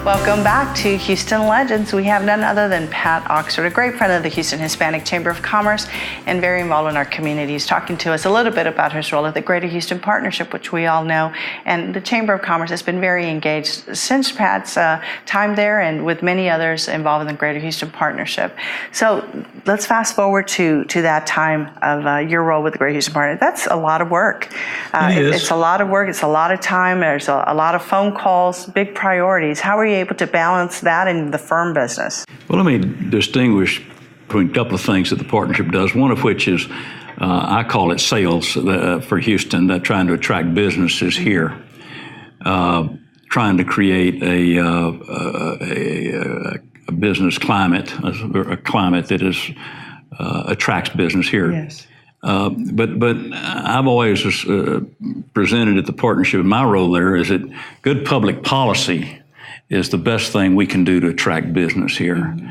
Welcome back to Houston Legends. We have none other than Pat Oxford, a great friend of the Houston Hispanic Chamber of Commerce and very involved in our community. He's talking to us a little bit about his role at the Greater Houston Partnership, which we all know. And the Chamber of Commerce has been very engaged since Pat's time there and with many others involved in the Greater Houston Partnership. So let's fast forward to that time of your role with the Greater Houston Partnership. That's a lot of work. It's a lot of work. It's a lot of time. There's a lot of phone calls, big priorities. How are you able to balance that in the firm business? Well, let me distinguish between a couple of things that the partnership does, one of which is, I call it sales for Houston, trying to attract businesses here, trying to create a business climate, a climate that attracts business here. Yes. But I've always presented at the partnership, my role there is that good public policy is the best thing we can do to attract business here. Mm-hmm.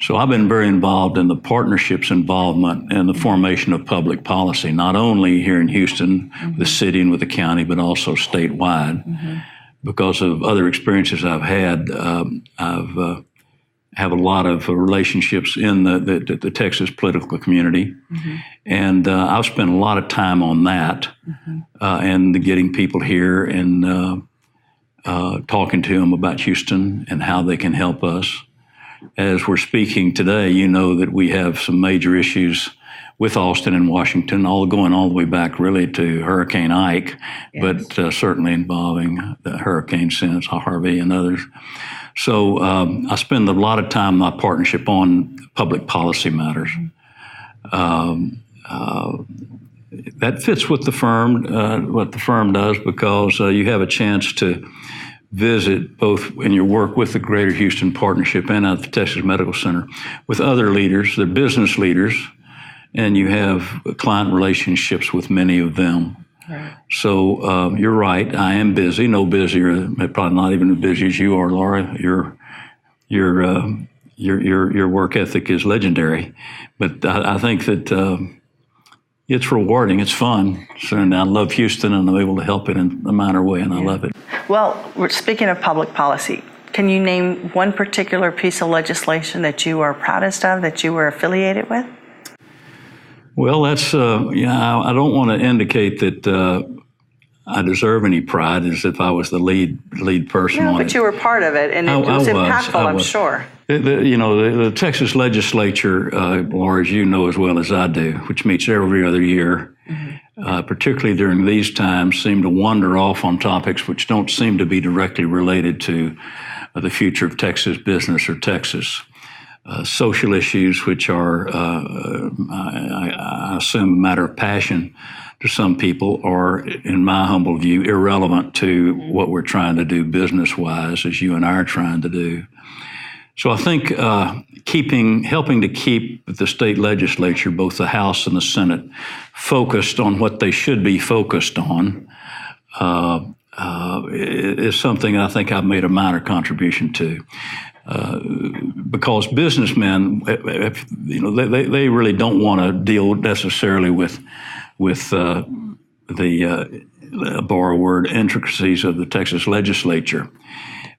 So I've been very involved in the partnership's involvement in the formation of public policy, not only here in Houston, mm-hmm. the city and with the county, but also statewide. Mm-hmm. Because of other experiences I've had, I've have a lot of relationships in the Texas political community. Mm-hmm. And I've spent a lot of time on that, mm-hmm. And getting people here and talking to them about Houston and how they can help us. As we're speaking today, you know that we have some major issues with Austin and Washington, all going all the way back really to Hurricane Ike, yes. But certainly involving the hurricane since Harvey and others. So I spend a lot of time in my partnership on public policy matters. That fits with the firm, what the firm does, because you have a chance to visit both in your work with the Greater Houston Partnership and at the Texas Medical Center with other leaders, they're business leaders, and you have client relationships with many of them. Right. So you're right, I am busy, no busier, probably not even as busy as you are, Laura. Your work ethic is legendary, but I think that it's rewarding, it's fun. So I love Houston and I'm able to help it in a minor way, and I love it. Well, we're speaking of public policy. Can you name one particular piece of legislation that you are proudest of, that you were affiliated with? Well, that's, I don't want to indicate that I deserve any pride as if I was the lead person on it. But you were part of it, and it was impactful, I'm sure. The Texas legislature, Laura, as you know as well as I do, which meets every other year, mm-hmm. Particularly during these times, seem to wander off on topics which don't seem to be directly related to the future of Texas business or Texas. Social issues, which are, I assume, a matter of passion to some people, are, in my humble view, irrelevant to what we're trying to do business-wise, as you and I are trying to do. So I think helping to keep the state legislature, both the House and the Senate, focused on what they should be focused on is something I think I've made a minor contribution to. Because businessmen, they really don't want to deal necessarily with borrow word, intricacies of the Texas legislature.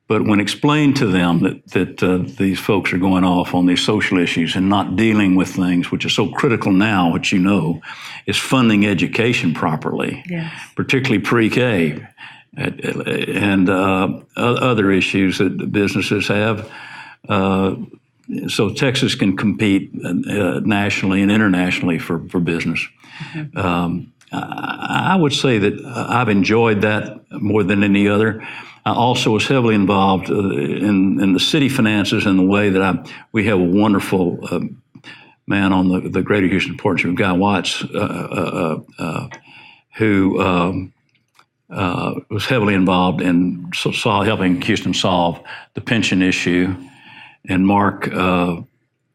But when explained to them that these folks are going off on these social issues and not dealing with things which are so critical now, which you know, is funding education properly, yes. particularly pre-K, and other issues that businesses have. So Texas can compete nationally and internationally for business. Mm-hmm. I would say that I've enjoyed that more than any other. I also was heavily involved in the city finances in the way that we have a wonderful man on the Greater Houston Partnership, Guy Watts, who was heavily involved in helping Houston solve the pension issue, and Mark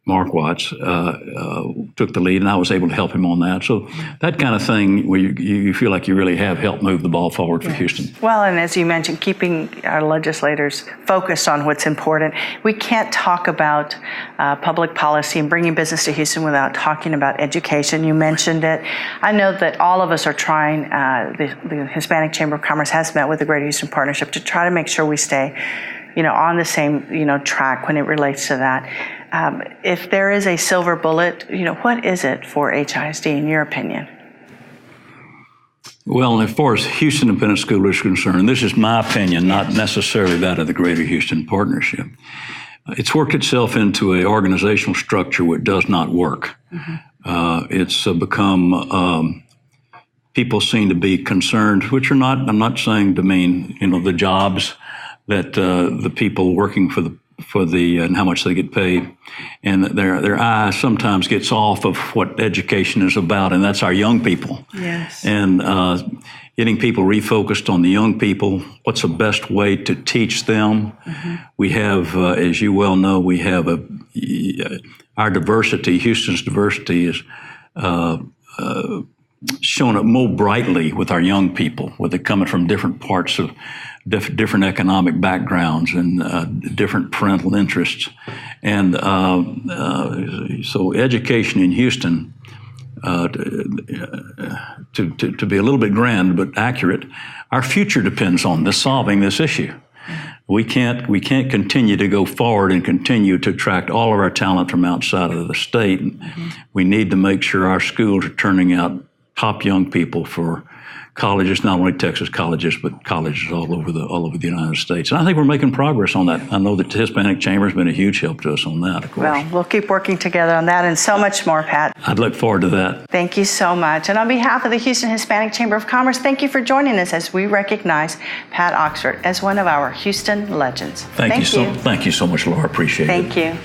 Watts took the lead, and I was able to help him on that. So that kind of thing where you feel like you really have helped move the ball forward for Houston. Well, and as you mentioned, keeping our legislators focused on what's important. We can't talk about public policy and bringing business to Houston without talking about education. You mentioned it. I know that all of us are trying, the Hispanic Chamber of Commerce has met with the Greater Houston Partnership to try to make sure we stay on the same, track when it relates to that. If there is a silver bullet, what is it for HISD in your opinion? Well, as far as Houston Independent School is concerned, this is my opinion, not necessarily that of the Greater Houston Partnership. It's worked itself into an organizational structure which does not work. It's become, people seem to be concerned, which are not, I'm not saying to mean, the jobs that the people working for the and how much they get paid, and their eye sometimes gets off of what education is about, and that's our young people. Yes. And getting people refocused on the young people, what's the best way to teach them? We have, as you well know, we have our diversity, Houston's diversity is shown up more brightly with our young people, with it coming from different parts of different economic backgrounds and different parental interests. And so education in Houston, to be a little bit grand but accurate, our future depends on solving this issue. We can't continue to go forward and continue to attract all of our talent from outside of the state. We need to make sure our schools are turning out top young people for colleges, not only Texas colleges, but colleges all over the United States. And I think we're making progress on that. I know that the Hispanic Chamber has been a huge help to us on that, of course. Well, we'll keep working together on that and so much more, Pat. I'd look forward to that. Thank you so much. And on behalf of the Houston Hispanic Chamber of Commerce, thank you for joining us as we recognize Pat Oxford as one of our Houston legends. Thank you so much, Laura. Appreciate it. Thank you.